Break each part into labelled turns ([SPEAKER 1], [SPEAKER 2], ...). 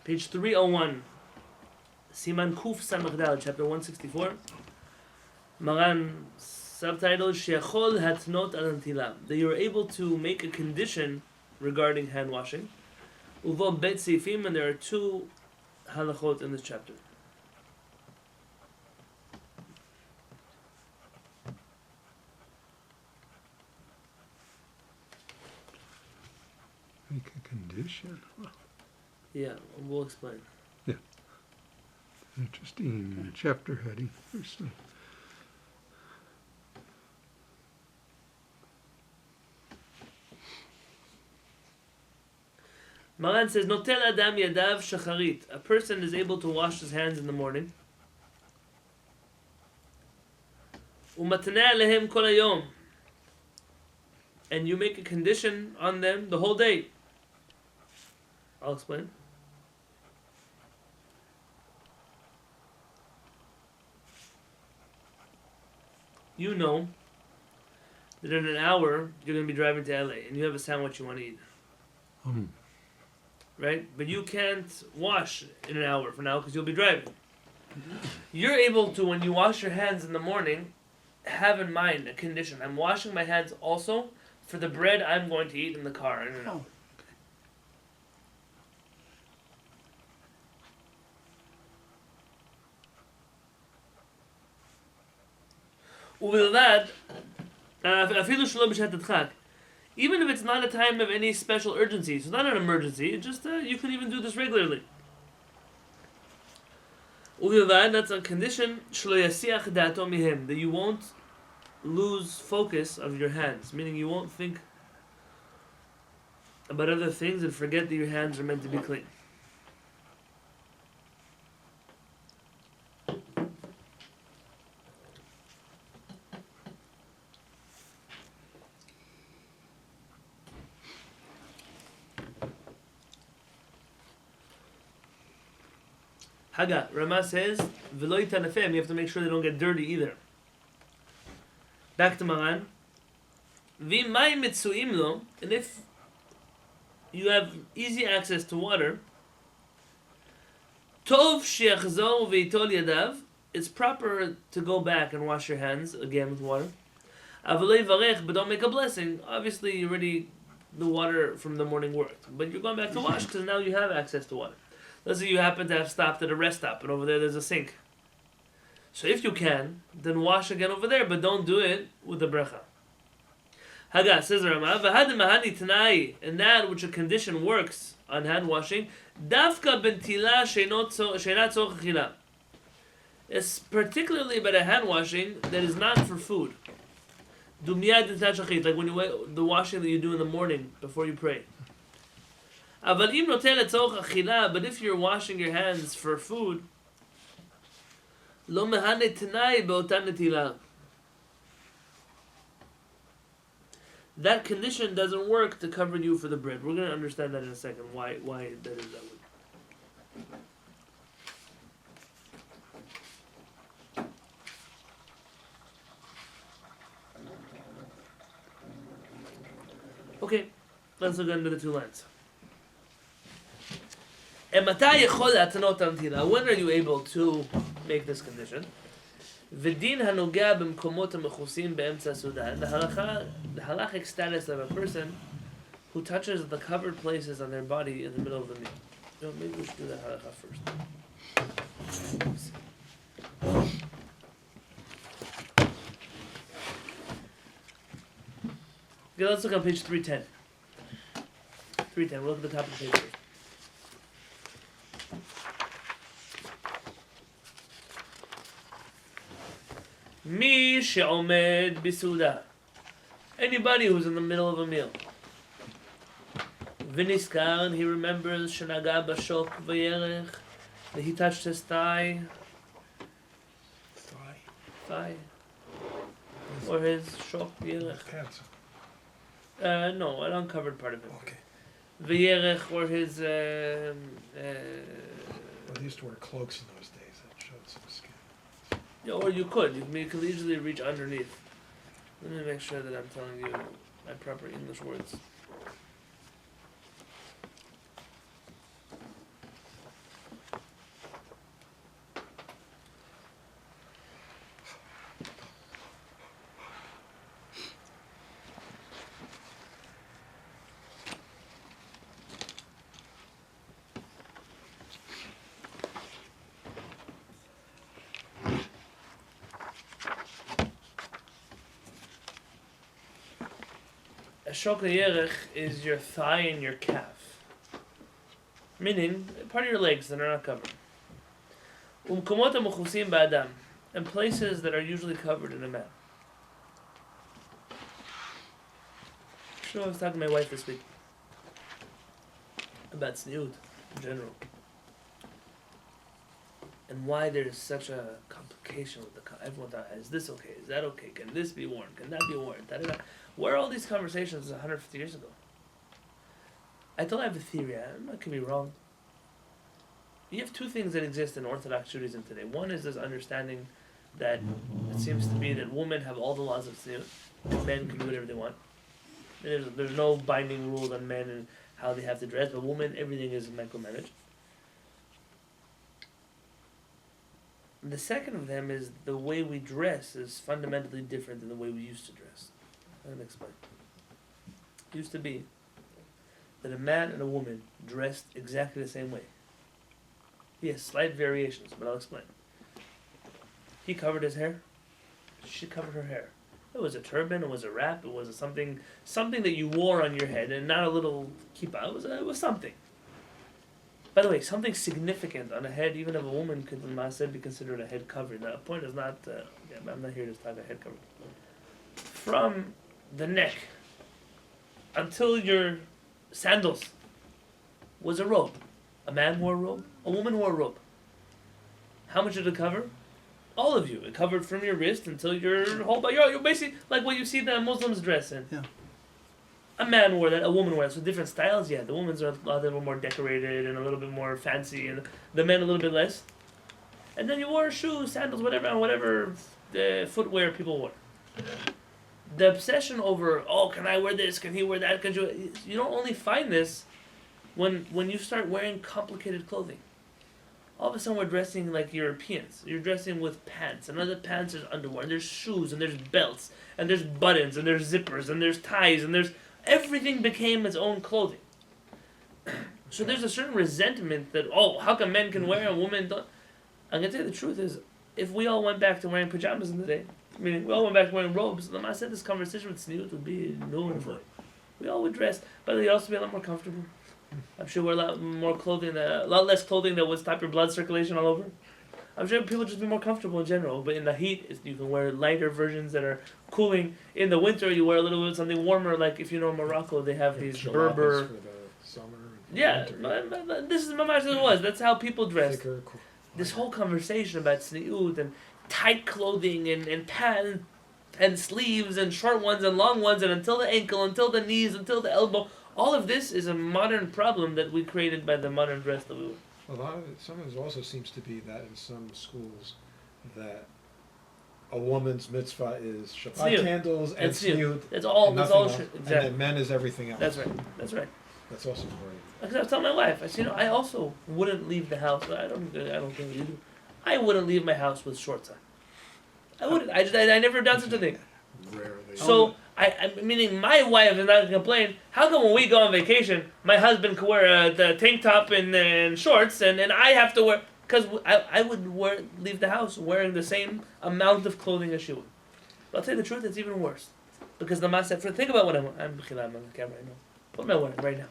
[SPEAKER 1] Page 301. Siman Kuf Samech Dalet, chapter 164. Maran, subtitle, She'achol hatnot al netilah. That you are able to make a condition regarding hand washing. Uvo bet seifim, and there are two halachot in this chapter.
[SPEAKER 2] Make a condition. Huh.
[SPEAKER 1] Yeah, we'll explain.
[SPEAKER 2] Yeah. Interesting chapter heading. Interesting.
[SPEAKER 1] Maran says, Notel Adam Yadav Shacharit. A person is able to wash his hands in the morning. Umatneh lehem kol hayom. And you make a condition on them the whole day. I'll explain. You know that in an hour you're going to be driving to LA and you have a sandwich you want to eat. Right? But you can't wash in an hour from now because you'll be driving. You're able to, when you wash your hands in the morning, have in mind a condition. I'm washing my hands also for the bread I'm going to eat in the car in an hour. Even if it's not a time of any special urgency, so it's not an emergency, it's just you can even do this regularly. That's a condition that you won't lose focus of your hands, meaning you won't think about other things and forget that your hands are meant to be clean. Haga, Rama says, V'lo yitanafem, you have to make sure they don't get dirty either. Back to Maran. V'may mitzuim lo, and if you have easy access to water, Tov she'achzor v'yitol yadav, it's proper to go back and wash your hands again with water. Avlo yivarech, but don't make a blessing. Obviously, the water from the morning worked, but you're going back to wash because now you have access to water. Let's say you happen to have stopped at a rest stop and over there there's a sink. So if you can, then wash again over there, but don't do it with the bracha. Haga, says Rama, V'hadim mahani tanai, and that which a condition works on hand washing, Dafka bentila she'enat tzorech achila. It's particularly about a hand washing that is not for food. Dumiyad d'tachachit, like when the washing that you do in the morning before you pray. But if you're washing your hands for food, that condition doesn't work to cover you for the bread. We're going to understand that in a second, why that is that way. Okay, let's look under the two lines. When are you able to make this condition? The halachic status of a person who touches the covered places on their body in the middle of the meal. Maybe we should do that halacha first. Okay, let's look on page 310. 310, we'll look at the top of the page first. Mi she'omed bisuda. Anybody who's in the middle of a meal. V'niskar, and he remembers shenaga b'shok v'yerech, that he touched his thigh. Thigh. Or his shok v'yerech.
[SPEAKER 2] Pants.
[SPEAKER 1] No, an uncovered part of it.
[SPEAKER 2] Okay.
[SPEAKER 1] V'yerech, or his...
[SPEAKER 2] Well, they used to wear cloaks in those days that showed some skin.
[SPEAKER 1] Yeah, or you could easily reach underneath. Let me make sure that I'm telling you my proper English words. Shulchan Aruch is your thigh and your calf. Meaning, part of your legs that are not covered. Umkumot mechusim ba'adam. And places that are usually covered in a man. I was talking to my wife this week about tzniut in general. And why there's such a complication with everyone thought, is this okay? Is that okay? Can this be worn? Can that be worn? Da-da-da. Where are all these conversations 150 years ago? I thought I have a theory. I could be wrong. You have two things that exist in Orthodox Judaism today. One is this understanding that it seems to be that women have all the laws of tzniut, and men can do whatever they want. There's no binding rules on men and how they have to dress, but women, everything is micromanaged. The second of them is the way we dress is fundamentally different than the way we used to dress. I'll explain. It used to be that a man and a woman dressed exactly the same way. Yes, slight variations, but I'll explain. He covered his hair. She covered her hair. It was a turban, it was a wrap, it was something that you wore on your head, and not a little kippah. It was something. By the way, something significant on a head, even of a woman, could be considered a head cover. The point is not. I'm not here to talk about head cover. From the neck until your sandals was a robe. A man wore a robe. A woman wore a robe. How much did it cover? All of you. It covered from your wrist until your whole body. You're basically like what you see the Muslims dress in.
[SPEAKER 3] Yeah.
[SPEAKER 1] A man wore that, a woman wore that. So different styles, yeah. The women's are a lot more decorated and a little bit more fancy, and the men a little bit less. And then you wore shoes, sandals, whatever the footwear people wore. The obsession over, can I wear this? Can he wear that? You don't only find this when you start wearing complicated clothing. All of a sudden we're dressing like Europeans. You're dressing with pants, and under the pants there's underwear, and there's shoes, and there's belts, and there's buttons, and there's zippers, and there's ties, and there's... Everything became its own clothing. So there's a certain resentment that, how come men can wear and women don't? I'm going to tell you the truth is, if we all went back to wearing pajamas in the day, meaning we all went back to wearing robes, then I said this conversation with tzniut would be null and void. We all would dress, but they'd also be a lot more comfortable. I'm sure we're a lot more clothing, a lot less clothing that would stop your blood circulation all over. I'm sure people just be more comfortable in general. But in the heat, you can wear lighter versions that are cooling. In the winter, you wear a little bit something warmer. Like if you know Morocco, they have these Berber.
[SPEAKER 2] For the summer and
[SPEAKER 1] Yeah,
[SPEAKER 2] winter.
[SPEAKER 1] but this is mamash as it was. That's how people dress.
[SPEAKER 2] Thicker,
[SPEAKER 1] This whole conversation about tzniut and tight clothing and pants and sleeves and short ones and long ones and until the ankle, until the knees, until the elbow. All of this is a modern problem that we created by the modern dress that we wear.
[SPEAKER 2] A lot of it, some of it also seems to be that in some schools that a woman's mitzvah is Shabbat
[SPEAKER 1] Tzniut.
[SPEAKER 2] candles and tzniut.
[SPEAKER 1] That's all.
[SPEAKER 2] and
[SPEAKER 1] That's
[SPEAKER 2] nothing
[SPEAKER 1] all.
[SPEAKER 2] else.
[SPEAKER 1] Exactly.
[SPEAKER 2] And then men is everything else.
[SPEAKER 1] That's right.
[SPEAKER 2] That's also important.
[SPEAKER 1] Because I was telling my wife, I said, I also wouldn't leave the house. I don't think you do. I wouldn't leave my house with shorts on. I wouldn't. I never done such a thing.
[SPEAKER 2] Rarely.
[SPEAKER 1] So meaning my wife is not gonna complain. How come when we go on vacation, my husband could wear the tank top and shorts, and I have to wear? Because I would leave the house wearing the same amount of clothing as she would. But I'll tell you the truth, it's even worse. Because the Mas said, think about what I'm on the camera right now. What am I wearing right now?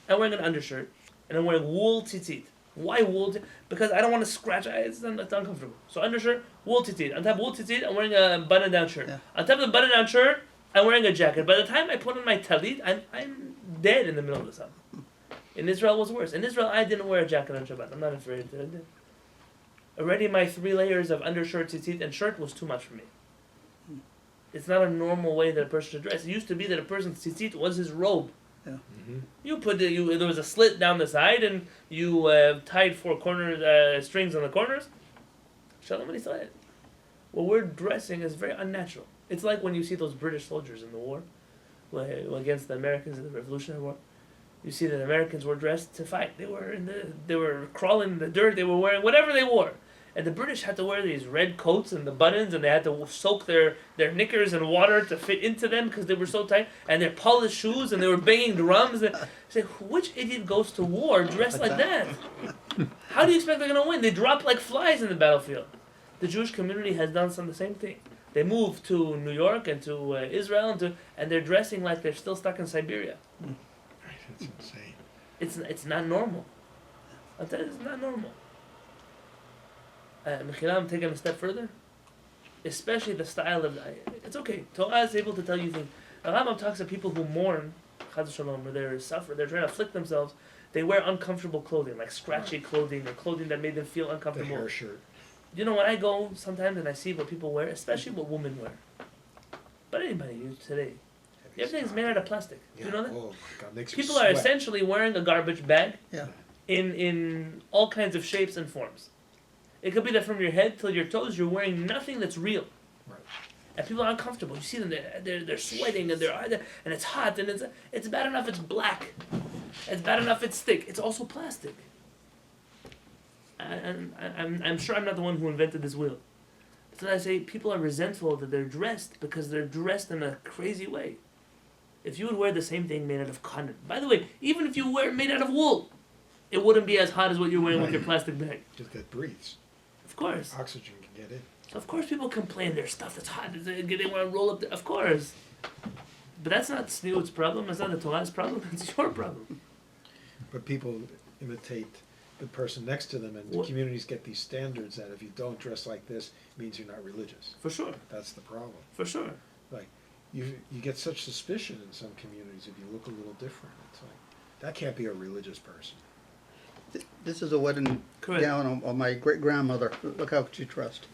[SPEAKER 1] I'm wearing an undershirt, and I'm wearing wool tzitzit. Why wool? Because I don't want to scratch. It's uncomfortable. So undershirt, wool tzitzit. On top of wool tzitzit, I'm wearing a button-down shirt.
[SPEAKER 3] Yeah.
[SPEAKER 1] On top of the button-down shirt, I'm wearing a jacket. By the time I put on my talit, I'm dead in the middle of the sun. In Israel, it was worse. In Israel, I didn't wear a jacket on Shabbat. I'm not afraid to. Already, my 3 layers of undershirt, tzitzit, and shirt was too much for me. It's not a normal way that a person should dress. It used to be that a person's tzitzit was his robe.
[SPEAKER 3] Yeah.
[SPEAKER 2] Mm-hmm.
[SPEAKER 1] You put there was a slit down the side, and you tied 4 corners strings on the corners. Shalom Yisrael. What we're dressing is very unnatural. It's like when you see those British soldiers in the war, against the Americans in the Revolutionary War. You see that the Americans were dressed to fight. They were crawling in the dirt. They were wearing whatever they wore. And the British had to wear these red coats and the buttons, and they had to soak their knickers in water to fit into them because they were so tight, and their polished shoes, and they were banging drums. And say, which idiot goes to war dressed like that? How do you expect they're going to win? They drop like flies in the battlefield. The Jewish community has done the same thing. They move to New York and to Israel and they're dressing like they're still stuck in Siberia.
[SPEAKER 2] That's insane.
[SPEAKER 1] It's not normal. I'm telling you, it's not normal. Mechila, I'm taking a step further. Especially the style of... It's okay. Torah is able to tell you things. The Rambam talks of people who mourn, Chaz Shalom, or they're suffering, they're trying to afflict themselves. They wear uncomfortable clothing, like scratchy clothing, or clothing that made them feel
[SPEAKER 2] The
[SPEAKER 1] uncomfortable.
[SPEAKER 2] hair shirt.
[SPEAKER 1] You know, when I go sometimes and I see what people wear, especially what women wear. But anybody today, everything's made out of plastic.
[SPEAKER 2] Yeah.
[SPEAKER 1] You know that?
[SPEAKER 2] Oh my God, makes you
[SPEAKER 1] People are
[SPEAKER 2] sweat.
[SPEAKER 1] essentially wearing a garbage bag
[SPEAKER 3] Yeah.
[SPEAKER 1] in all kinds of shapes and forms. It could be that from your head till your toes, you're wearing nothing that's real.
[SPEAKER 2] Right.
[SPEAKER 1] And people are uncomfortable. You see them, they're sweating and and it's hot and it's bad enough it's black. It's bad enough it's thick. It's also plastic. And I'm sure I'm not the one who invented this wheel. So I say people are resentful that they're dressed because they're dressed in a crazy way. If you would wear the same thing made out of cotton, by the way, even if you wear it made out of wool, it wouldn't be as hot as what you're wearing with your plastic bag.
[SPEAKER 2] Just that breathes.
[SPEAKER 1] Of course.
[SPEAKER 2] Oxygen can get in.
[SPEAKER 1] Of course people complain there's stuff that's hot. They want to roll up. Of course. But that's not Sniut's problem. That's not the Torah's problem. It's your problem.
[SPEAKER 2] But people imitate the person next to them, and
[SPEAKER 1] What?
[SPEAKER 2] communities get these standards that if you don't dress like this, it means you're not religious.
[SPEAKER 1] For sure.
[SPEAKER 2] That's the problem.
[SPEAKER 1] For sure.
[SPEAKER 2] Like, you get such suspicion in some communities if you look a little different. It's like, that can't be a religious person.
[SPEAKER 3] This is a wedding
[SPEAKER 1] Correct.
[SPEAKER 3] gown of my great-grandmother. Look how she dressed.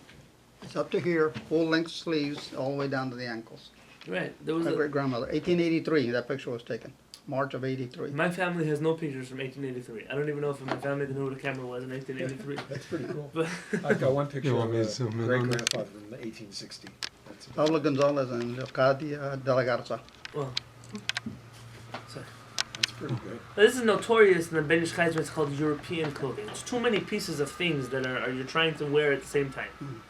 [SPEAKER 3] It's up to here, full-length sleeves, all the way down to the ankles.
[SPEAKER 1] Right. There was
[SPEAKER 3] My great-grandmother, 1883, that picture was taken. March of 83.
[SPEAKER 1] my family has no pictures from 1883. I don't even know if my family knew what a camera was in 1883.
[SPEAKER 2] That's pretty cool.
[SPEAKER 1] But
[SPEAKER 2] I've got one picture
[SPEAKER 4] You
[SPEAKER 2] of
[SPEAKER 4] want me
[SPEAKER 2] a
[SPEAKER 4] to zoom in on
[SPEAKER 2] great-grandfather from 1860. That's about
[SPEAKER 3] Paula Gonzalez and Leocadia de la Garza.
[SPEAKER 1] well, sorry.
[SPEAKER 2] That's pretty good.
[SPEAKER 1] But this is notorious in the Ben Ish Chai. It's called European clothing. It's too many pieces of things that are you're trying to wear at the same time.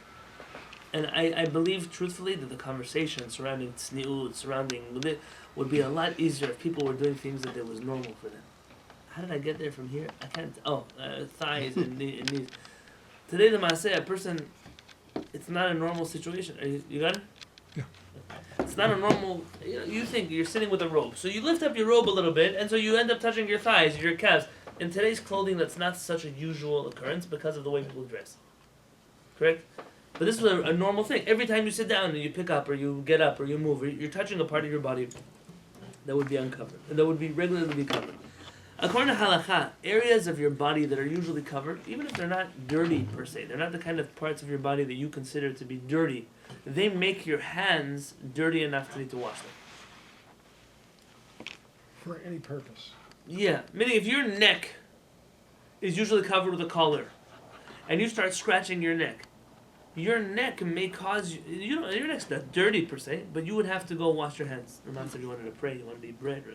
[SPEAKER 1] And I believe truthfully that the conversation surrounding tzniut, surrounding it, would be a lot easier if people were doing things that was normal for them. How did I get there from here? I can't. Thighs and knees. Today, the Maaseh, a person, it's not a normal situation. You got it?
[SPEAKER 4] Yeah.
[SPEAKER 1] It's not a normal. You think you're sitting with a robe, so you lift up your robe a little bit, and so you end up touching your thighs, your calves. In today's clothing, that's not such a usual occurrence because of the way people dress. Correct? But this is a normal thing. Every time you sit down and you pick up or you get up or you move, you're touching a part of your body that would be uncovered, and that would be regularly covered. According to halakha, areas of your body that are usually covered, even if they're not dirty per se, they're not the kind of parts of your body that you consider to be dirty, they make your hands dirty enough to need to wash them.
[SPEAKER 2] For any purpose.
[SPEAKER 1] Yeah, meaning if your neck is usually covered with a collar, and you start scratching your neck may cause you know, your neck's not dirty per se, but you would have to go wash your hands. The man said you wanted to pray, you want to be bread.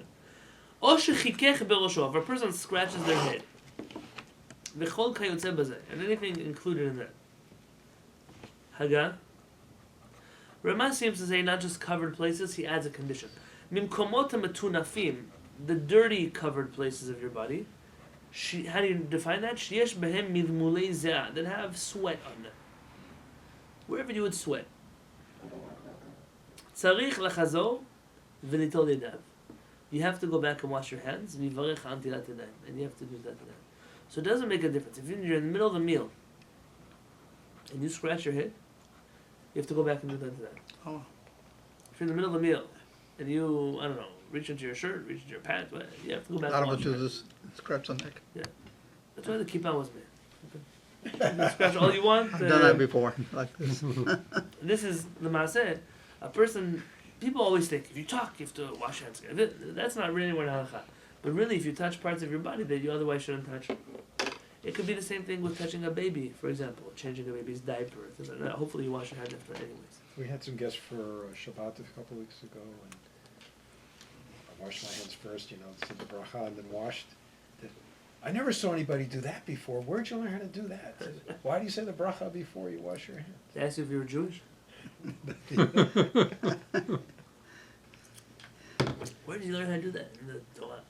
[SPEAKER 1] If a person scratches their head, and anything included in that. Haga. Ramah seems to say not just covered places, he adds a condition. The dirty covered places of your body. How do you define that? That have sweat on them. Wherever you would sweat. Tzarich lachazor v'litol yadav. You have to go back and wash your hands. And you have to do that. So it doesn't make a difference. If you're in the middle of a meal and you scratch your head, you have to go back and do that.
[SPEAKER 3] Oh.
[SPEAKER 1] If you're in the middle of a meal and you, I don't know, reach into your shirt, reach into your pants, you have to go back
[SPEAKER 3] Out
[SPEAKER 1] and
[SPEAKER 3] of
[SPEAKER 1] wash
[SPEAKER 3] it
[SPEAKER 1] your
[SPEAKER 3] to
[SPEAKER 1] hands.
[SPEAKER 3] this scratch on neck.
[SPEAKER 1] That's why the kippah was made. You can scratch all you want.
[SPEAKER 3] I've done that before, like this.
[SPEAKER 1] This is the maaseh. A person, people always think if you talk, you have to wash your hands. That's not really what halakha. But really, if you touch parts of your body that you otherwise shouldn't touch, it could be the same thing with touching a baby, for example, changing a baby's diaper. Things like that. Hopefully, you wash your hands after, anyways.
[SPEAKER 2] We had some guests for Shabbat a couple weeks ago, and I washed my hands first, said the bracha, and then washed. I never saw anybody do that before. Where'd you learn how to do that? Why do you say the bracha before you wash your hands?
[SPEAKER 1] They asked you if you were Jewish. Where did you learn how to do that? In the Torah.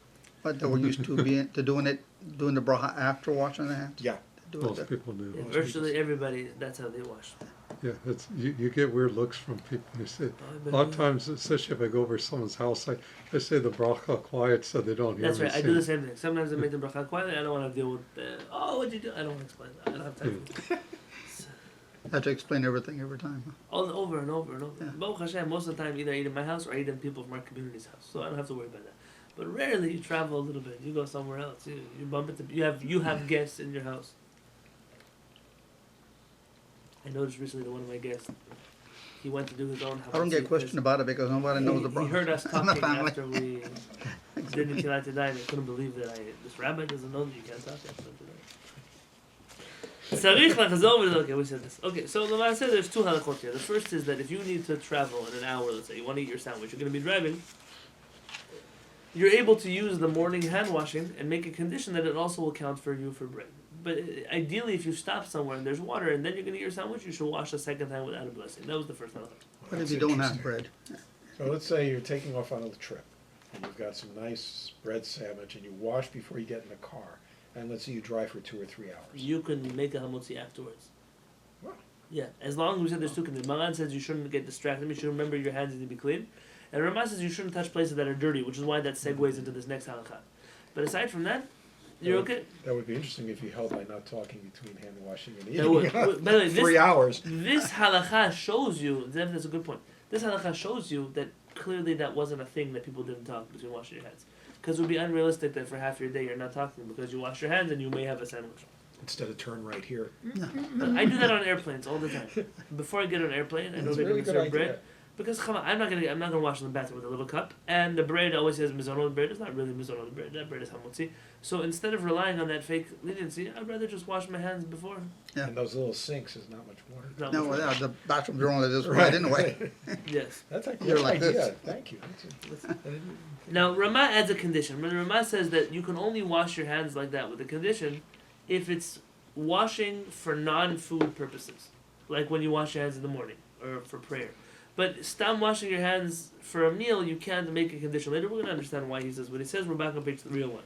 [SPEAKER 3] But they were used to doing the bracha after washing the hands.
[SPEAKER 2] Yeah.
[SPEAKER 3] Do it
[SPEAKER 4] Most
[SPEAKER 3] there.
[SPEAKER 4] people do.
[SPEAKER 1] Yeah, virtually everybody, that's how they wash.
[SPEAKER 4] Yeah, you get weird looks from people. You say,
[SPEAKER 1] I've
[SPEAKER 4] a
[SPEAKER 1] been
[SPEAKER 4] lot of
[SPEAKER 1] doing
[SPEAKER 4] times, especially if I go over to someone's house, I say the bracha quiet so they don't hear
[SPEAKER 1] That's
[SPEAKER 4] me
[SPEAKER 1] right. I
[SPEAKER 4] sing.
[SPEAKER 1] do the same thing. Sometimes I make the bracha quietly. I don't want to deal with. What'd you do? I don't want to explain that. I don't have time for it.
[SPEAKER 3] Have to explain everything every time.
[SPEAKER 1] All over and over and over.
[SPEAKER 3] Yeah.
[SPEAKER 1] Baruch Hashem, most of the time either I eat in my house or I eat in people from our community's house, so I don't have to worry about that. But rarely you travel a little bit. You go somewhere else. You bump into you have guests in your house. I noticed recently that one of my guests, he went to do his own.
[SPEAKER 3] I don't get questioned about it because nobody knows the
[SPEAKER 1] He
[SPEAKER 3] brachas.
[SPEAKER 1] heard us
[SPEAKER 3] in the
[SPEAKER 1] talking
[SPEAKER 3] family.
[SPEAKER 1] after we did the Kehillat today, and I couldn't believe that this rabbi doesn't know that you can't talk after today. Okay, we said this. Okay, so the man said there's two halachot here. The first is that if you need to travel in an hour, let's say you want to eat your sandwich, you're going to be driving. You're able to use the morning hand washing and make a condition that it also will count for you for bread. But ideally, if you stop somewhere and there's water and then you're going to eat your sandwich, you should wash a second time without a blessing. That was the first halachah.
[SPEAKER 3] What if you don't have bread?
[SPEAKER 2] So let's say you're taking off on a trip, and you've got some nice bread sandwich, and you wash before you get in the car, and let's say you drive for 2 or 3 hours.
[SPEAKER 1] You can make a hamotzi afterwards.
[SPEAKER 2] Wow.
[SPEAKER 1] Yeah, as long as we said there's two conditions. Maran says you shouldn't get distracted. You should remember your hands need to be clean. And Ramah says you shouldn't touch places that are dirty, which is why that segues into this next halakha. But aside from that, you're okay.
[SPEAKER 2] That would be interesting if you held by not talking between hand washing and
[SPEAKER 1] That would-
[SPEAKER 2] eating.
[SPEAKER 1] by the way,
[SPEAKER 2] 3 hours.
[SPEAKER 1] This halakha shows you, that's a good point. This halakha shows you that clearly that wasn't a thing that people didn't talk between washing your hands. Because it would be unrealistic that for half your day you're not talking because you wash your hands and you may have a sandwich.
[SPEAKER 2] Instead of turn right here.
[SPEAKER 1] I do that on airplanes all the time. Before I get on an airplane, I know
[SPEAKER 2] That's a
[SPEAKER 1] they're
[SPEAKER 2] really
[SPEAKER 1] going to
[SPEAKER 2] good
[SPEAKER 1] serve bread.
[SPEAKER 2] idea.
[SPEAKER 1] Because come on, I'm not gonna wash in the bathroom with a little cup. And the bread always says mizonot bread. It's not really mizonot bread. That bread is hamotzi. So instead of relying on that fake leniency, I'd rather just wash my hands before.
[SPEAKER 3] Yeah.
[SPEAKER 2] And those little sinks is not much water.
[SPEAKER 1] Not
[SPEAKER 3] No,
[SPEAKER 1] before.
[SPEAKER 3] the bathrooms are only this wide anyway.
[SPEAKER 1] Yes.
[SPEAKER 2] That's a
[SPEAKER 3] You're
[SPEAKER 2] great
[SPEAKER 3] like
[SPEAKER 2] idea.
[SPEAKER 3] this.
[SPEAKER 2] Thank you.
[SPEAKER 1] Now Ramah adds a condition. Ramah says that you can only wash your hands like that with a condition if it's washing for non-food purposes, like when you wash your hands in the morning or for prayer. But stop washing your hands for a meal, you can't make a condition. Later we're going to understand why he says what he says. We're back on page 301.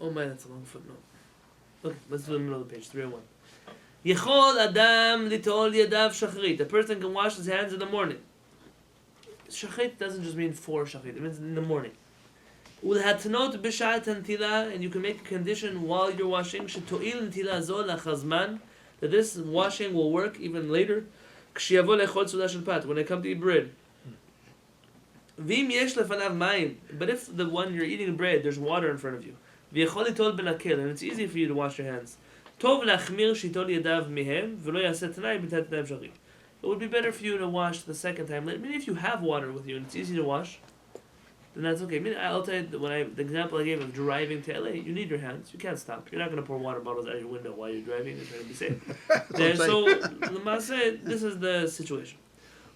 [SPEAKER 1] Oh man, that's a long footnote. Okay, let's do the middle of the page, 301. Yechol Adam litol yadav shachrit. A person can wash his hands in the morning. Shachrit doesn't just mean for shachrit, it means in the morning. Ulhatnot b'shat tila, and you can make a condition while you're washing, shetoil tila zol lachazman, that this washing will work even later. K'shiyavo lechol sudah shel pat, when I come to eat bread. V'im yesh lefanav mayim, but if the one you're eating bread, there's water in front of you. V'yechol litol b'nakel, and it's easy for you to wash your hands. Tov lachmir shitol yadav mihem, v'lo yaseh tanai b'tat tanav shachrit. It would be better for you to wash the second time. I mean, if you have water with you and it's easy to wash, then that's okay. I mean, I'll tell you, the example I gave of driving to LA, you need your hands. You can't stop. You're not going to pour water bottles out your window while you're driving. You're trying to be safe. And so, Lamasa, this is the situation.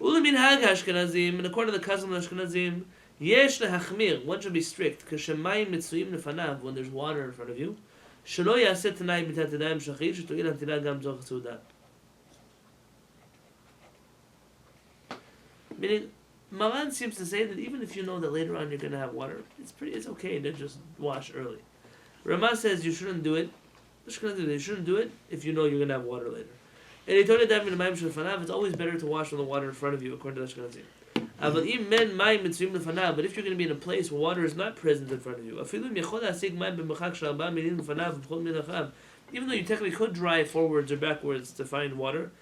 [SPEAKER 1] Ulamin hag Ashkenazim, and according to the custom of Ashkenazim, yesh lehachmir, one should be strict, k'shemayim mitzuim nefanav, when there's water in front of you, shelo yaseh tanai b'tat yadayim shachrit, shetoil ha'tila gam tzorech seudah. Meaning, Maran seems to say that even if you know that later on you're going to have water, it's okay to just wash early. Ramah says you shouldn't do it. You shouldn't do it if you know you're going to have water later. And he told you that it's always better to wash on the water in front of you, according to the Ashkenazim. But if you're going to be in a place where water is not present in front of you, even though you technically could drive forwards or backwards to find water,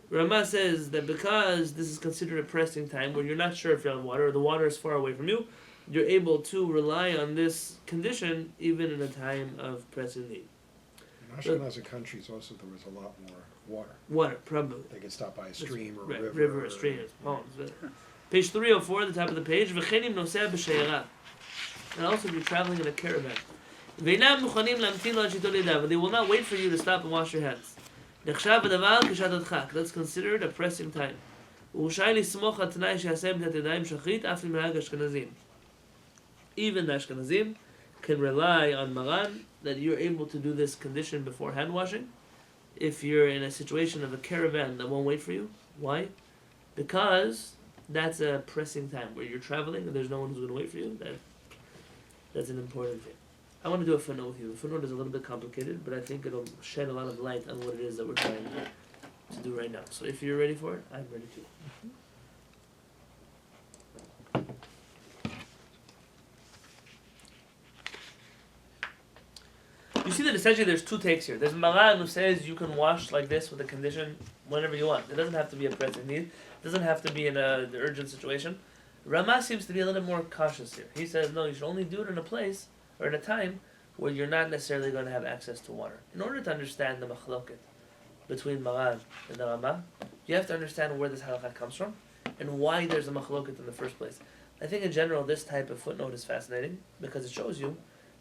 [SPEAKER 1] Ramah says that because this is considered a pressing time where you're not sure if you have water or the water is far away from you, you're able to rely on this condition even in a time of pressing need.
[SPEAKER 2] In Ashkenazi countries also there was a lot more water.
[SPEAKER 1] Water, probably.
[SPEAKER 2] They could stop by a stream or a
[SPEAKER 1] Right,
[SPEAKER 2] river.
[SPEAKER 1] river, a stream, ponds. Page 304 at the top of the page. V'chenim noseh b'sheyara. And also if you're traveling in a caravan. Ve'inam muchanim lamtin lo shitol yadav. They will not wait for you to stop and wash your hands. נחשב הדבר כשעת הדחק. That's considered a pressing time. הוא רשאי לסמוך על תנאי שיעשה בנטילת ידיים שחרית אף למנהג אשכנזים. Even the Ashkenazim can rely on Maran that you're able to do this condition before hand washing if you're in a situation of a caravan that won't wait for you. Why? Because that's a pressing time where you're traveling and there's no one who's going to wait for you. That's an important thing. I want to do a footnote with you. The footnote is a little bit complicated, but I think it'll shed a lot of light on what it is that we're trying to do right now. So if you're ready for it, I'm ready too. You see that essentially there's two takes here. There's Maran who says you can wash like this with a condition whenever you want. It doesn't have to be a pressing need. It doesn't have to be in an urgent situation. Rama seems to be a little more cautious here. He says, no, you should only do it in a place or in a time where you're not necessarily going to have access to water. In order to understand the machloket between Maran and the Rama, you have to understand where this halakha comes from and why there's a machloket in the first place. I think in general this type of footnote is fascinating because it shows you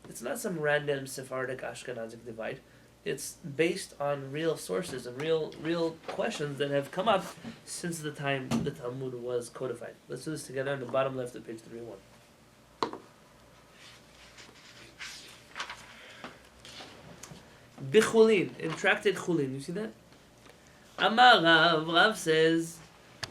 [SPEAKER 1] it's not some random Sephardic Ashkenazic divide. It's based on real sources and real questions that have come up since the time the Talmud was codified. Let's do this together on the bottom left of page 301. Bichulin, in Tractate Chulin, you see that? Amar Rav says,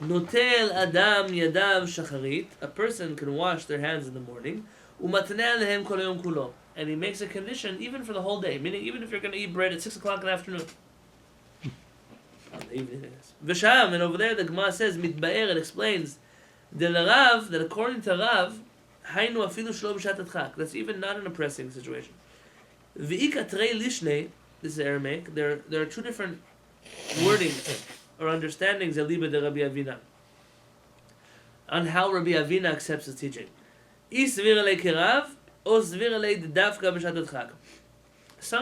[SPEAKER 1] Notel Adam Yadav Shacharit, a person can wash their hands in the morning, Umatneh lehem kol hayom kulo. And he makes a condition even for the whole day, meaning even if you're going to eat bread at 6 o'clock in the afternoon. On the evening, I guess. V'sham, and over there the Gemara says, Mitba'er, it explains, Rav, that according to Rav, Hainu afilu shlo b'shat adchak. That's even not in a pressing situation. V'ika trei lishnei, this is Aramaic, there are two different wordings or understandings of Liba de Rabbi Avina on how Rabbi Avina accepts his teaching. Isvir alei kerav, some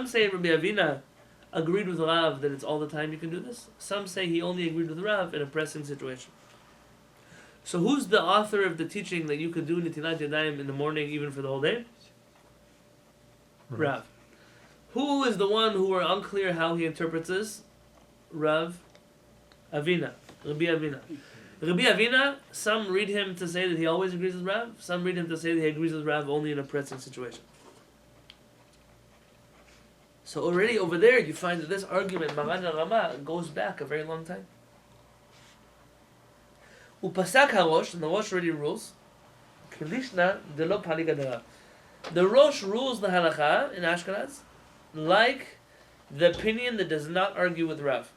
[SPEAKER 1] say Rabbi Avina agreed with Rav that it's all the time you can do this. Some say he only agreed with Rav in a pressing situation. So who's the author of the teaching that you could do Nitilat Yadayim in the morning even for the whole day? Rav. Who is the one who are unclear how he interprets this? Rav Avina. Rabbi Avina. Rabbi Avina, some read him to say that he always agrees with Rav. Some read him to say that he agrees with Rav only in a pressing situation. So already over there you find that this argument, Maran and Rama, goes back a very long time. Upasak HaRosh, and the Rosh already rules, Kilishna de lo pali gadara. The Rosh rules the halakha in Ashkenaz like the opinion that does not argue with Rav.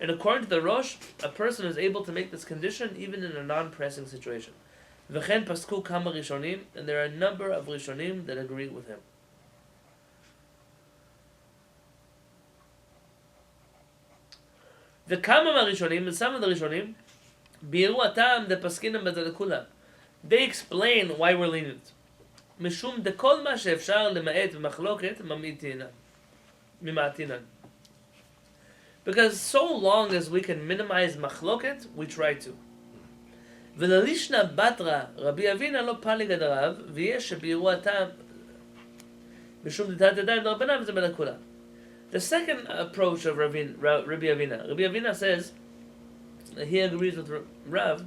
[SPEAKER 1] And according to the Rosh, a person is able to make this condition even in a non-pressing situation. V'chen pasku kama rishonim, and there are a number of rishonim that agree with him. The kama rishonim, and some of the rishonim, biru atam de paskinam b'zadakula. They explain why we're lenient. Mishum de kol ma she'efshar lema'et v'machloket mima'atinan. Because so long as we can minimize machloket, we try to. V'lalishna batra Rabbi Avina lo pali gadarav v'yesh shebiru atam mishum ditat yadayim d'Rabbanan v'zeh b'nakula. The second approach of Rabbi Avina says that he agrees with Rav.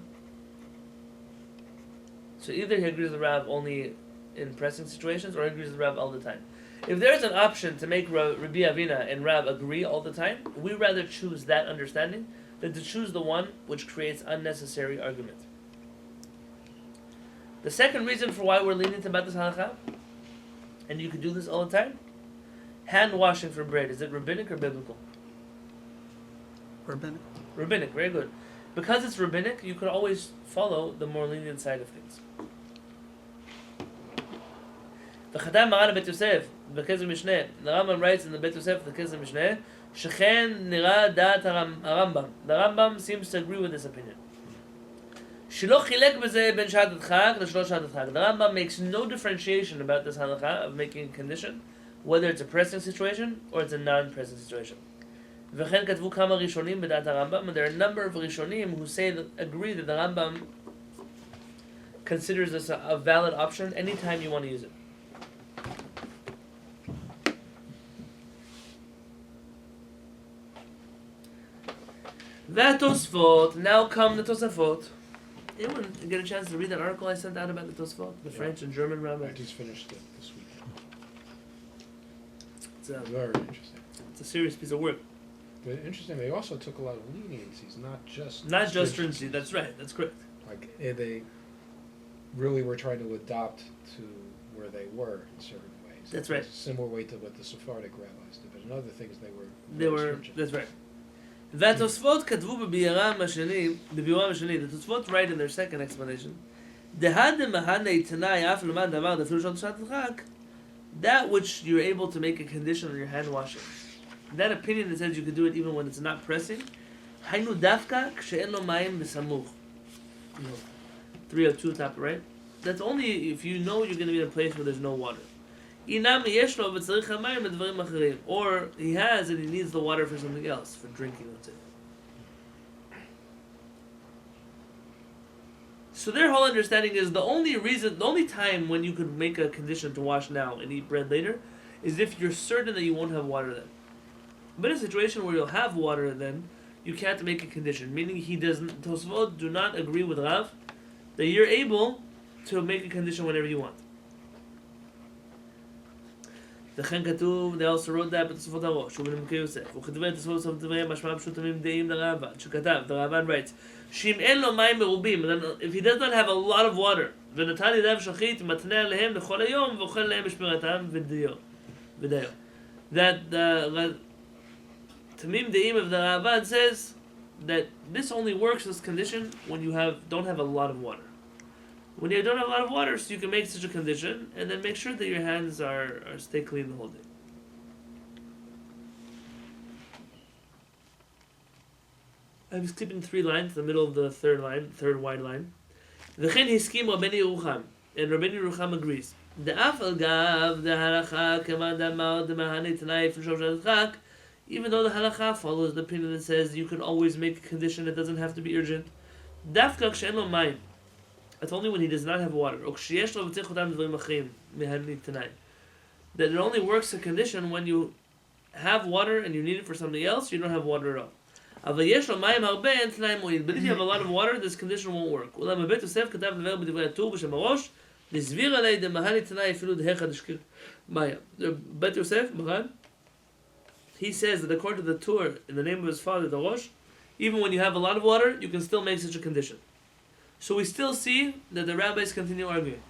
[SPEAKER 1] So either he agrees with Rav only in pressing situations, or he agrees with Rav all the time. If there's an option to make Rabbi Avina and Rav agree all the time, we rather choose that understanding than to choose the one which creates unnecessary argument. The second reason for why we're lenient about this halakha, and you can do this all the time, hand washing for bread. Is it rabbinic or biblical?
[SPEAKER 3] Rabbinic.
[SPEAKER 1] Rabbinic, very good. Because it's rabbinic, you could always follow the more lenient side of things. The Chadam Maran Bet Yosef, the Kesef Mishneh, the Rambam writes in the Bet Yosef, the Kesef Mishneh, Shechen nira dat Rambam. The Rambam seems to agree with this opinion. Shelo chilek b'zeh ben shat adchak l'shlosh shat adchak. The Rambam makes no differentiation about this halakha of making a condition, whether it's a pressing situation or it's a non-pressing situation. V'chen katvu kama rishonim b'dat Rambam, and there are a number of rishonim who say that agree that the Rambam considers this a valid option anytime you want to use it. Tosfot. Now come the Tosafot. Anyone get a chance to read that article I sent out about the Tosfot, the French and German
[SPEAKER 2] I
[SPEAKER 1] rabbis?
[SPEAKER 2] just finished it this weekend.
[SPEAKER 1] It's
[SPEAKER 2] Very interesting.
[SPEAKER 1] it's a serious piece of work.
[SPEAKER 2] But interesting, they also took a lot of leniencies, not just
[SPEAKER 1] stringency. That's right. That's correct.
[SPEAKER 2] Like they really were trying to adopt to where they were in certain ways.
[SPEAKER 1] That's right.
[SPEAKER 2] Similar way to what the Sephardic rabbis did, but in other things they were.
[SPEAKER 1] They
[SPEAKER 2] very
[SPEAKER 1] were.
[SPEAKER 2] stringent.
[SPEAKER 1] That's right. והתוספות כתבו בביאורם השני, the Tosfot write in their second explanation, that which you're able to make a condition on your hand washing. That opinion that says you could do it even when it's not pressing, היינו דווקא כשאין לו מים בסמוך. 302 top right? That's only if you know you're going to be in a place where there's no water. אינם יש לו וצריך המים לדברים אחרים. Or he has and he needs the water for something else, for drinking, let's say. So their whole understanding is the only time when you could make a condition to wash now and eat bread later is if you're certain that you won't have water then. But in a situation where you'll have water then, you can't make a condition. Meaning Tosfot do not agree with Rav that you're able to make a condition whenever you want. They also wrote that בתוספות הראש, ובנימוקי יוסף, וכתבי התוספות בסוף דבריהם משמעם פשוטים דעים לרמב"ן, שכתב, the Ramban writes, שאם אין לו מים מרובים, if he does not have a lot of water, ונתן ידיו שחית, מתנה עליהם לכל היום, ואוכל להם בשמירתם ודיו. That the Tamim Deim of the Ramban says that this only works, this condition, when you don't have a lot of water. When you don't have a lot of water, so you can make such a condition, and then make sure that your hands are stay clean the whole day. I'm skipping 3 lines, the middle of the third wide line. V'chen hiskim Rabbeinu Yerucham, and Rabbeinu Yerucham agrees. Da'af al gav the halacha k'man damar demahani t'nai f'shov shadchak, even though the halacha follows the opinion that says you can always make a condition, it doesn't have to be urgent. Dafka k'she'en lo mayim. That's only when he does not have water. That it only works a condition when you have water and you need it for something else, you don't have water at all. But if you have a lot of water, this condition won't work. Bet Yosef, he says that according to the Torah, in the name of his father, the Rosh, even when you have a lot of water, you can still make such a condition. So we still see that the rabbis continue arguing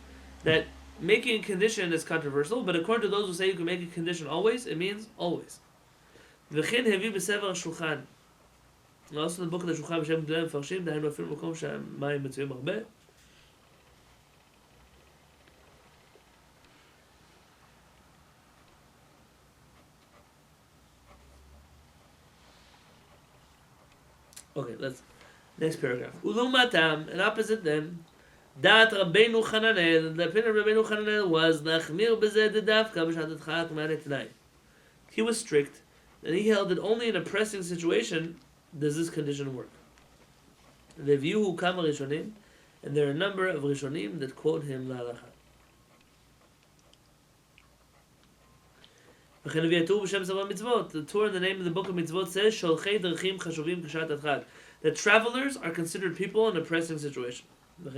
[SPEAKER 1] that making a condition is controversial, but according to those who say you can make a condition always, it means always. וכן הביא בספר השולחן. Also in the book of the Shulchan בשם גדולי המפרשים, דהיינו אפילו מקום שהמים מצויים הרבה. Okay, next paragraph. Ulumatam, and opposite them, Dat Rabbeinu Hananel, the opinion of Rabbeinu Hananel was Nachmir b'zeh dedavka b'shat adchak ma'anei t'nai. He was strict, and he held that only in a pressing situation does this condition work. Reviewhu kama rishonim, and there are a number of rishonim that quote him la'alacha. The Torah in the name of the book of mitzvot says Sholchei derechim chashuvim k'shat adchak, that travelers are considered people in a pressing situation. Let's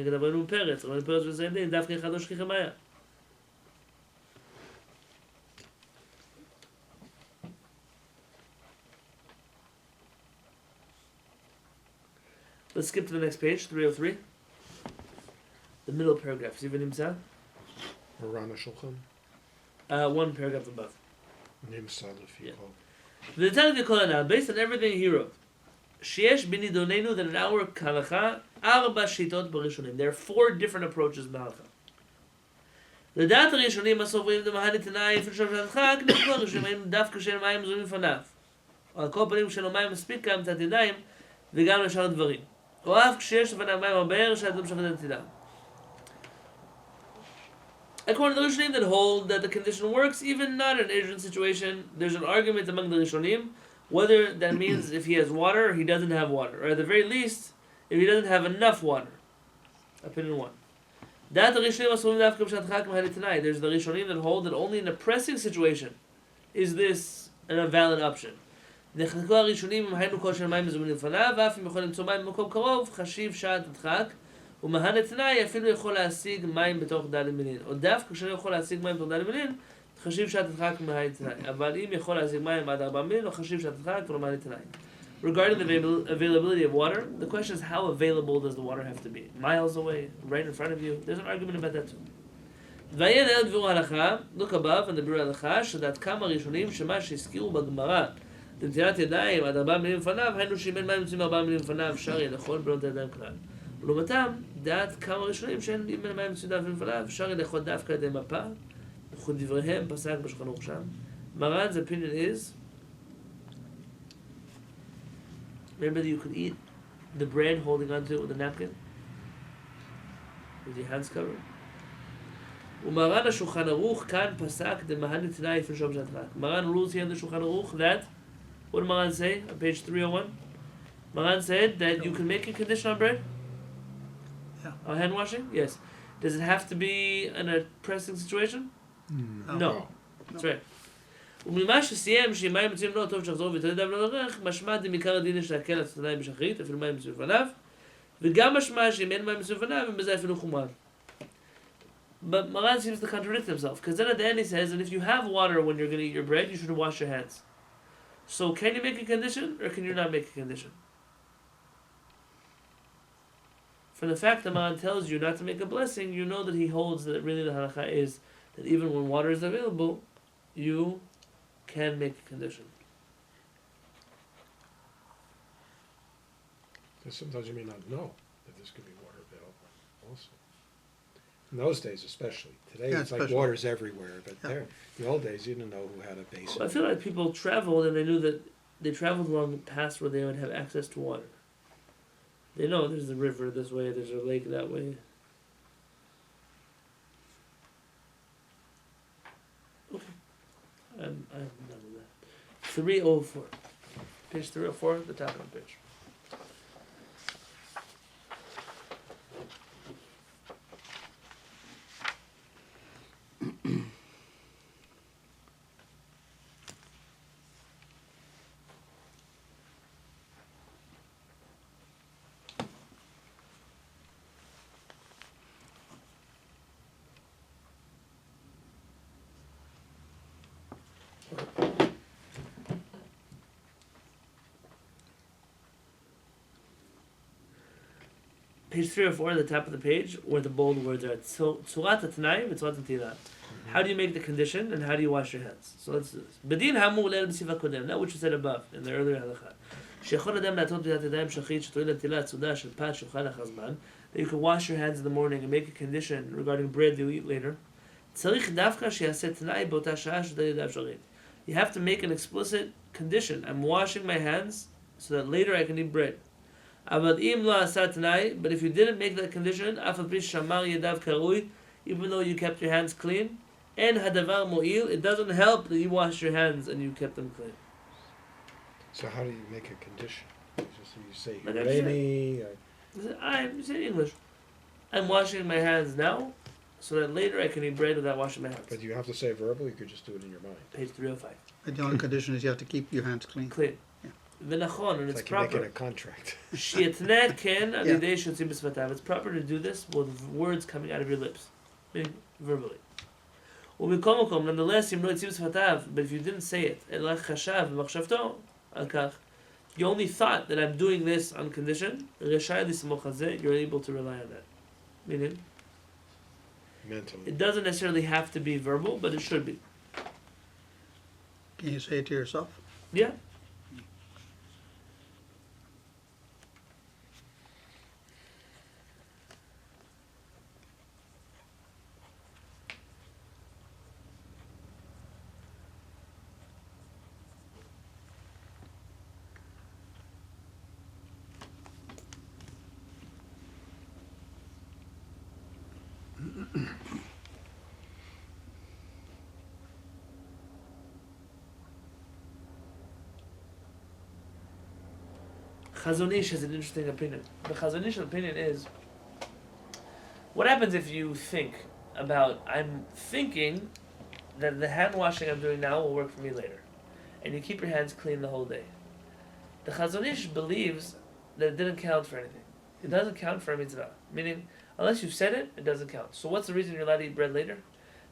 [SPEAKER 1] skip to the next page, 303. The middle paragraph. See Nimsa?
[SPEAKER 2] Marana Shulchan.
[SPEAKER 1] One paragraph above.
[SPEAKER 2] Name Salif.
[SPEAKER 1] Yeah. Based on everything he wrote, Sheesh b'nidonenu, that in our halacha, arba shitot b'rishonim. There are 4 different approaches in halacha. לדעת הראשונים הסוברים דמהני תנאי פרשוב שלדחק, נקבע ראשונים דווקא של מים זורים לפניו. על כל פנים שלו מים מספיק גם את הידיים וגם לשאר הדברים. או אף כשיש לפניו מים הבאר שהאדם שחט את ידם. According to the Rishonim that hold that the condition works even not in an urgent situation, there's an argument among the Rishonim whether that means if he has water or he doesn't have water, or at the very least, if he doesn't have enough water. Opinion 1. There's the Rishonim that hold that only in a pressing situation is this a valid option. נחלקו הראשונים אם היינו כל של מים מזומנים לפניו, ואף אם יכול למצוא מים במקום קרוב, חשיב שעת הדחק, ומהן התנאי אפילו יכול להשיג מים בתוך ד' מילין. או דווקא כשאני יכול להשיג מים בתוך ד' מילין, חשיב שעת הדחק ומהן התנאי. אבל אם יכול להשיג מים עד 4 מילין, או חשיב שעת הדחק ולא מהן התנאי. Regarding the availability of water, the question is how available does the water have to be? Miles away, right in front of you? There's an argument about that too. ועיין אל דבור ההלכה, look above, and the ביאור ההלכה, שדעת כמה ראשונים שמה שהזכירו בגמרא, לנטילת ידיים עד 4 מילים לפניו, היינו שאם אין מים יוצאים 4 מילים לפניו, שאר יהיה לאכול בלא נטילת ידיים כלל. ולעומתם, דעת כמה ראשונים שאין אם אין מים יוצאים לפניו, שאר יהיה לאכול דווקא ידי מפה, וכו דבריהם פסק בשולחן ערוך שם. Maran's opinion is, remember that you could eat the bread holding onto it with a napkin? With your hands covered? ומרן השולחן ערוך כאן פסק דמהן נתנאי לפני שום שעת רק. Maran rules here in the Shulchan Aruch that, what did Maran say on page 301? Maran said that you can make a condition on bread?
[SPEAKER 3] Yeah.
[SPEAKER 1] On hand washing? Yes. Does it have to be in a pressing situation? No. That's right. וממה שסיים שאם מים מצויים לא טוב שחזור ויתעודד לא לרך, משמע דמעיקר הדין יש להקל את התנאי בשחרית, אפילו מים מצויים לפניו, וגם משמע שאם אין מים מצויים לפניו, ובזה אפילו חומר. But Maran seems to contradict himself, because then at the end he says that if you have water when you're going to eat your bread, you should wash your hands. So can you make a condition, or can you not make a condition? From the fact that Maran tells you not to make a blessing, you know that he holds that really the halakha is that even when water is available, you can make a condition.
[SPEAKER 2] Because sometimes you may not know that there's going to be water available also. In those days especially. Today
[SPEAKER 3] Yeah,
[SPEAKER 2] it's like
[SPEAKER 3] especially.
[SPEAKER 2] water's everywhere, but
[SPEAKER 3] Yeah.
[SPEAKER 2] there, in the old days you didn't know who had a basin.
[SPEAKER 1] Well, I feel like people traveled and they knew that they traveled along paths where they would have access to water. They know there's a river this way, there's a lake that way. Okay. I'm done with that. 304. Page 304, the top of the page. Page 304 at the top of the page, where the bold words are. So, Tzurat HaTanai v'Tzurat HaTilah. How do you make the condition, and how do you wash your hands? So let's do this. Bedin hamur leil b'siva kodem. That which was said above, in the earlier halakha. Shechol adam la'atot b'dat yadayim shachrit shetoil l'tilah tzudah shel pat shochal achazman. That you can wash your hands in the morning and make a condition regarding bread that you eat later. Tzarich davka she'aseh tanai b'ota sha'ah sh'day yadav sharit. You have to make an explicit condition. I'm washing my hands so that later I can eat bread. But if you didn't make that condition, even though you kept your hands clean, it doesn't help that you wash your hands and you kept them clean.
[SPEAKER 2] So how do you make a condition? You say
[SPEAKER 1] Like I
[SPEAKER 2] Hireni,
[SPEAKER 1] I'm saying English. I'm washing my hands now, so that later I can eat bread without washing my hands.
[SPEAKER 2] but you have to say verbal, you could just do it in your mind.
[SPEAKER 1] Page 305.
[SPEAKER 3] But the only condition is you have to keep your hands clean.
[SPEAKER 1] Clean.
[SPEAKER 3] Yeah.
[SPEAKER 1] V'nachon, and
[SPEAKER 2] It's
[SPEAKER 1] it's
[SPEAKER 2] like you're making
[SPEAKER 1] proper.
[SPEAKER 2] a contract.
[SPEAKER 1] Shi'etneh ken al
[SPEAKER 3] Yeah.
[SPEAKER 1] yidei shotzim b'svatav. It's proper to do this with words coming out of your lips, meaning verbally. U'mikol makom, nonetheless, im lo yitzim b'svatav, but if you didn't say it, elach chashav v'machshavto al kach, you only thought that I'm doing this on condition, reshai l'smoch hazeh, you're able to rely on that. Meaning,
[SPEAKER 2] Mentally.
[SPEAKER 1] it doesn't necessarily have to be verbal, but it should be.
[SPEAKER 3] Can you say it to yourself?
[SPEAKER 1] Yeah. Chazon Ish has an interesting opinion. The Chazon Ish's opinion is, what happens if you think about, I'm thinking that the hand washing I'm doing now will work for me later, and you keep your hands clean the whole day. The Chazon Ish believes that it didn't count for anything. It doesn't count for a mitzvah. Meaning, unless you said it, it doesn't count. So what's the reason you're allowed to eat bread later?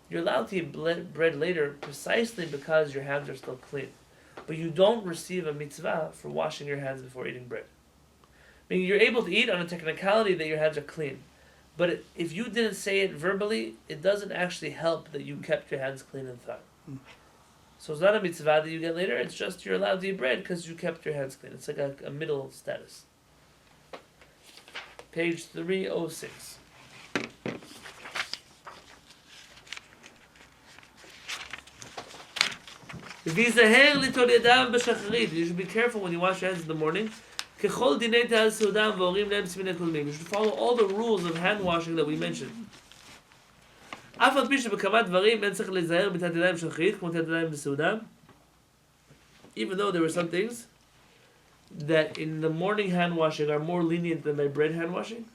[SPEAKER 1] You're allowed to eat bread later precisely because your hands are still clean. But you don't receive a mitzvah for washing your hands before eating bread. Meaning you're able to eat on a technicality that your hands are clean. But if you didn't say it verbally, it doesn't actually help that you kept your hands clean and thought. So it's not a mitzvah that you get later, it's just you're allowed to eat bread because you kept your hands clean. It's like a middle status. Page 306. You should be careful when you wash your hands in the morning. You should follow all the rules of hand washing that we mentioned. Even though there were some things that in the morning hand washing are more lenient than by bread hand washing,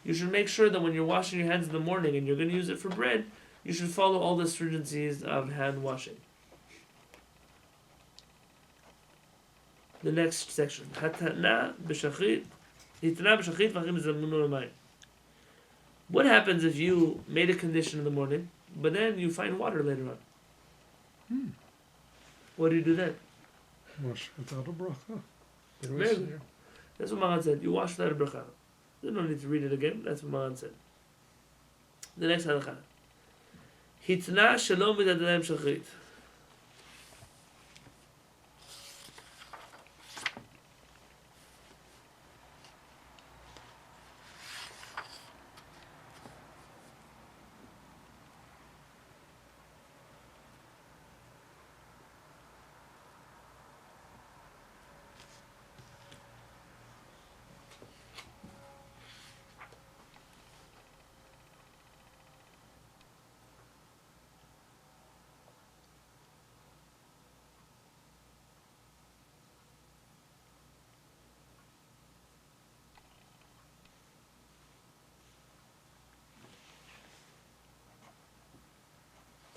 [SPEAKER 1] you should make sure that when you're washing your hands in the morning and you're going to use it for bread, you should follow all the stringencies of hand washing. The next section. What happens if you made a condition in the morning, but then you find water later on? What do you do then?
[SPEAKER 4] Wash without a bracha.
[SPEAKER 1] Very good. That's what Maran said. You wash without a bracha. There's no need to read it again. That's what Maran said. The next halakha. Hitna shalom b'dadayim shachrit.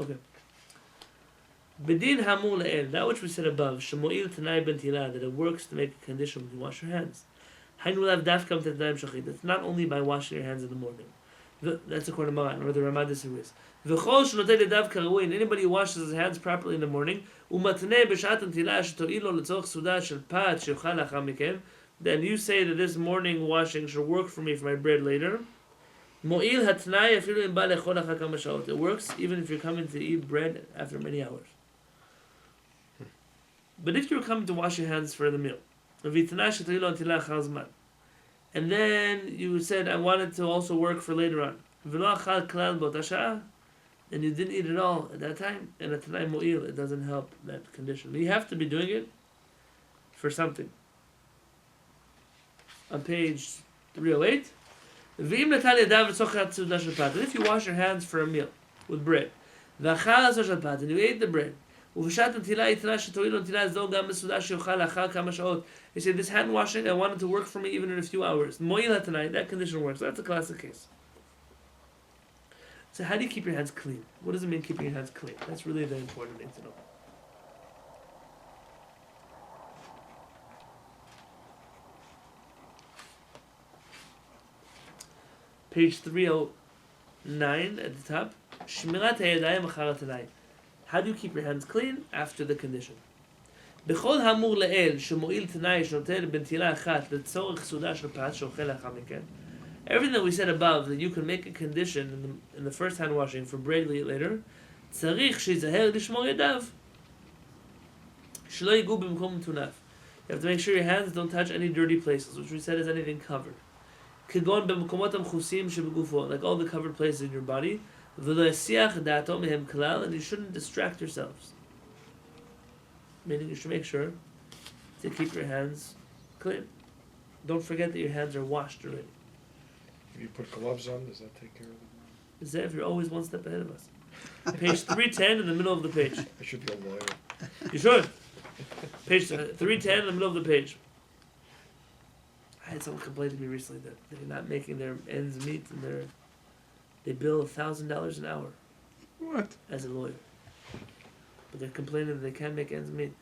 [SPEAKER 1] Okay. Bedin hamur le'el, that which we said above, shemo'il tanai ben tila, that it works to make a condition when you wash your hands. Hainu lav dafkam tadayim shachit. That's not only by washing your hands in the morning. That's according to Maran, or the Ramah disagrees. V'chol shenotei ledav karawui, and anybody who washes his hands properly in the morning, umatnei b'shat tila sheto'ilo l'tzorch suda shel pat she'yochal lachar mikem, then you say that this morning washing should work for me for my bread later. Mo'il hatnai afilu im ba lechol achar kama sha'ot. It works even if you're coming to eat bread after many hours. But if you're coming to wash your hands for the meal, and then you said, I wanted to also work for later on, and you didn't eat it all at that time, and at tanai mo'il, it doesn't help that condition. You have to be doing it for something. On page 308, and if you wash your hands for a meal with bread, and you ate the bread, you say, this hand washing, I wanted to work for me even in a few hours. That condition works. That's a classic case. So how do you keep your hands clean? What does it mean keeping your hands clean? That's really the important thing to know. Page 309 at the top. Shmirat hayadayim achar tanai. How do you keep your hands clean after the condition? B'chol hamur le'el shemo'il tanai shnoter b'ntila achat letzorech suda shel pat she'ochel lachar miken. Everything that we said above, that you can make a condition in the first hand washing for bread later, tzarich she'izaher lishmor yadav shelo yigu b'mkom tunaf. You have to make sure your hands don't touch any dirty places, which we said is anything covered. Kegon b'mkomot hamchusim shebegufo, like all the covered places in your body. And you shouldn't distract yourselves. Meaning you should make sure to keep your hands clean. Don't forget that your hands are washed already.
[SPEAKER 2] If you put gloves on, does that take care of it?
[SPEAKER 1] Is that if you're always one step ahead of us? Page 310 in the middle of the page.
[SPEAKER 2] I should be a lawyer.
[SPEAKER 1] You should. Page 310 in the middle of the page. I had someone complain to me recently that they're not making their ends meet and they bill $1,000 an hour.
[SPEAKER 4] What?
[SPEAKER 1] As a lawyer. But they're complaining that they can't make ends meet.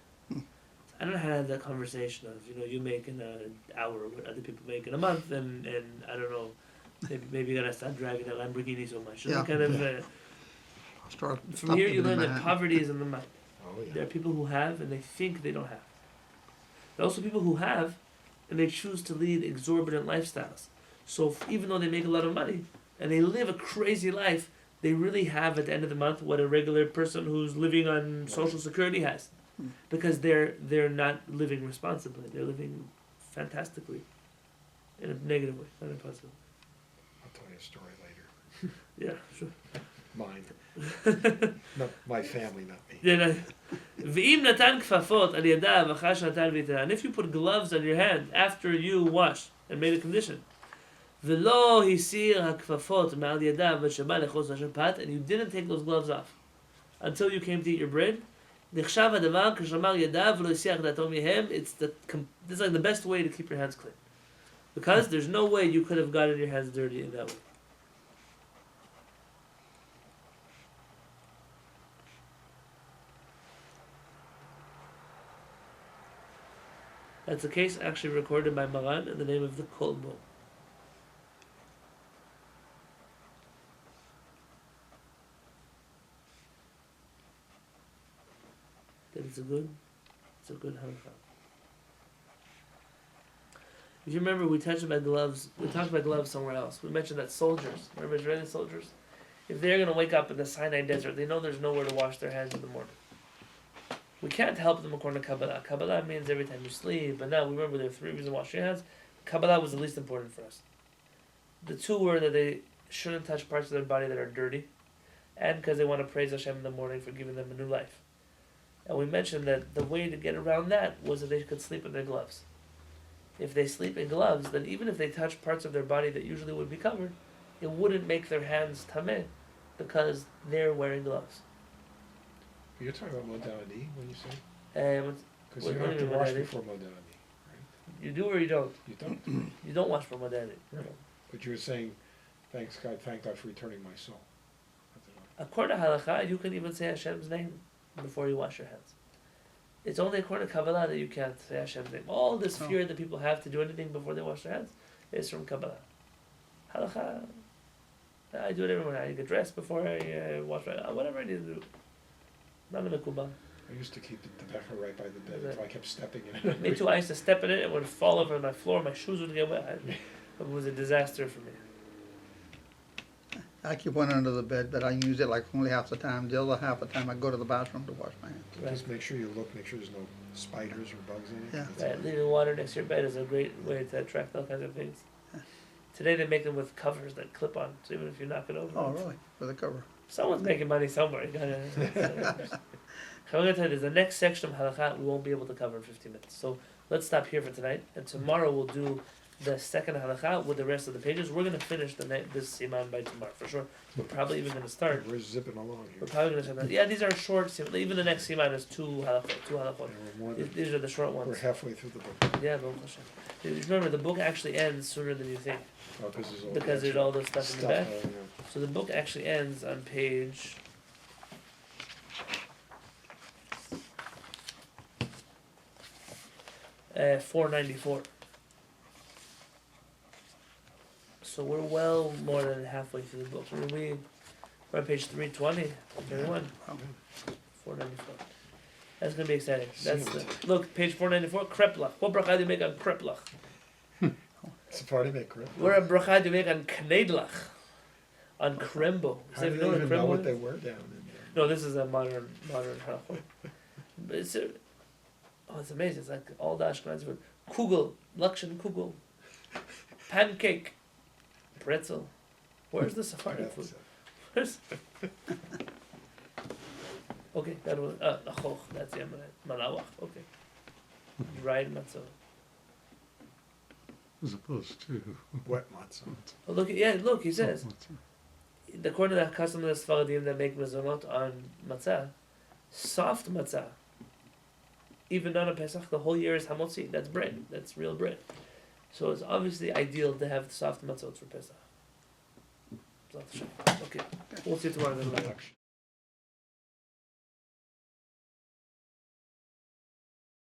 [SPEAKER 1] I don't know how to have that conversation of, you make in an hour what other people make in a month, and I don't know, maybe you gotta stop driving a Lamborghini so much.
[SPEAKER 3] Yeah.
[SPEAKER 1] Kind of,
[SPEAKER 3] Start
[SPEAKER 1] from here, you
[SPEAKER 3] upping
[SPEAKER 1] learn that
[SPEAKER 3] that.
[SPEAKER 1] poverty is in the mind.
[SPEAKER 2] Oh, yeah.
[SPEAKER 1] There are people who have, and they think they don't have. There are also people who have, and they choose to lead exorbitant lifestyles. So even though they make a lot of money, and they live a crazy life, they really have at the end of the month what a regular person who's living on Social Security has. Because they're not living responsibly. They're living fantastically. In a negative way, not in a positive way.
[SPEAKER 2] I'll tell you a story later.
[SPEAKER 1] Yeah, sure.
[SPEAKER 2] Mine. Not my family, not me.
[SPEAKER 1] Yeah, no. ואם נתן כפפות על ידיו אחר שנתן ויתרה, and if you put gloves on your hand after you washed and made a condition, ולא הסיר הכפפות מעל ידיו ושבא לאכול השבת, and you didn't take those gloves off until you came to eat your bread, נחשב הדבר כשמר ידיו ולא הסיח דעתו מהם. It's like the best way to keep your hands clean, because there's no way you could have gotten your hands dirty in that way. That's a case actually recorded by Maran in the name of the Kolbo. That it's a good halakha. If you remember, we talked about gloves somewhere else. We mentioned that soldiers, remember Israeli soldiers, if they're going to wake up in the Sinai desert, they know there's nowhere to wash their hands in the morning. We can't help them according to Kabbalah. Kabbalah means every time you sleep, but now we remember there are 3 reasons to wash your hands. Kabbalah was the least important for us. The 2 were that they shouldn't touch parts of their body that are dirty, and because they want to praise Hashem in the morning for giving them a new life. And we mentioned that the way to get around that was that they could sleep in their gloves. If they sleep in gloves, then even if they touch parts of their body that usually would be covered, it wouldn't make their hands tameh, because they're wearing gloves.
[SPEAKER 2] You're talking about modality when you say? Because
[SPEAKER 1] what
[SPEAKER 2] you
[SPEAKER 1] do you
[SPEAKER 2] have to
[SPEAKER 1] mean
[SPEAKER 2] wash
[SPEAKER 1] modality?
[SPEAKER 2] before modality, right?
[SPEAKER 1] You do or you don't?
[SPEAKER 2] You don't.
[SPEAKER 1] You don't wash for modality.
[SPEAKER 2] Right. But you were saying, thank God for returning my soul.
[SPEAKER 1] According to halakha, you can even say Hashem's name before you wash your hands. It's only according to Kabbalah that you can't say Hashem's name. All this fear that people have to do anything before they wash their hands is from Kabbalah. Halakha, I do it every morning. I get dressed before I wash my hands. Whatever I need to do. Not in a kuba.
[SPEAKER 2] I used to keep the tobacco right by the bed if I kept stepping in it.
[SPEAKER 1] Me too. I used to step in it, it would fall over on my floor, my shoes would get wet. It was a disaster for me.
[SPEAKER 3] I keep one under the bed, but I use it like only half the time. The other half the time I go to the bathroom to wash my hands.
[SPEAKER 1] Right.
[SPEAKER 2] Just make sure you look, make sure there's no spiders or bugs in it.
[SPEAKER 3] Yeah.
[SPEAKER 2] That's
[SPEAKER 1] Right, leaving water next to your bed is a great way to attract all kinds of things. Today they make them with covers that clip on, so even if you knock it over.
[SPEAKER 3] Oh, really? With a cover.
[SPEAKER 1] Someone's making money somewhere. You gotta. I'm gonna tell you, there's the next section of halakha we won't be able to cover in 15 minutes. So let's stop here for tonight, and tomorrow we'll do the second halakha with the rest of the pages. We're gonna finish this Siman by tomorrow for sure. We're probably even gonna start.
[SPEAKER 2] We're zipping along
[SPEAKER 1] We're
[SPEAKER 2] here.
[SPEAKER 1] probably gonna start. Yeah, these are short. Even the next Siman is 2 halachot.
[SPEAKER 2] And we're more than-
[SPEAKER 1] These are the short
[SPEAKER 2] We're
[SPEAKER 1] ones.
[SPEAKER 2] halfway through the book.
[SPEAKER 1] Yeah, Baruch Hashem. Remember, the book actually ends sooner than you think,
[SPEAKER 2] Oh, there's all
[SPEAKER 1] because there's all the stuff in the back.
[SPEAKER 2] yeah.
[SPEAKER 1] So the book actually ends on page 494. So we're well more than halfway through the book. We're on page 320, 31, 494. That's gonna be exciting. That's look, page 494, kreplach. What bracha do you make on kreplach?
[SPEAKER 2] It's a party maker.
[SPEAKER 1] What a bracha do you make on knedlach? On krembo.
[SPEAKER 2] How do they even know what they were down in there?
[SPEAKER 1] No, this is a modern halachah. But it's amazing. It's like all the Ashkenazi food. Kugel, lakshan kugel, pancake, pretzel. Where's the Sephardic food? Where's? Okay, that was achoch. That's the malawach. Okay, dried matzah.
[SPEAKER 4] As opposed to.
[SPEAKER 2] Wet matzah.
[SPEAKER 1] Oh, look, he says, according to the custom of the Sfaradim that make mezonot on matzah, soft matzah, even on a Pesach, the whole year is hamotzi. That's bread. That's real bread. So it's obviously ideal to have soft matzot for Pesach. Okay, we'll see you tomorrow. Then.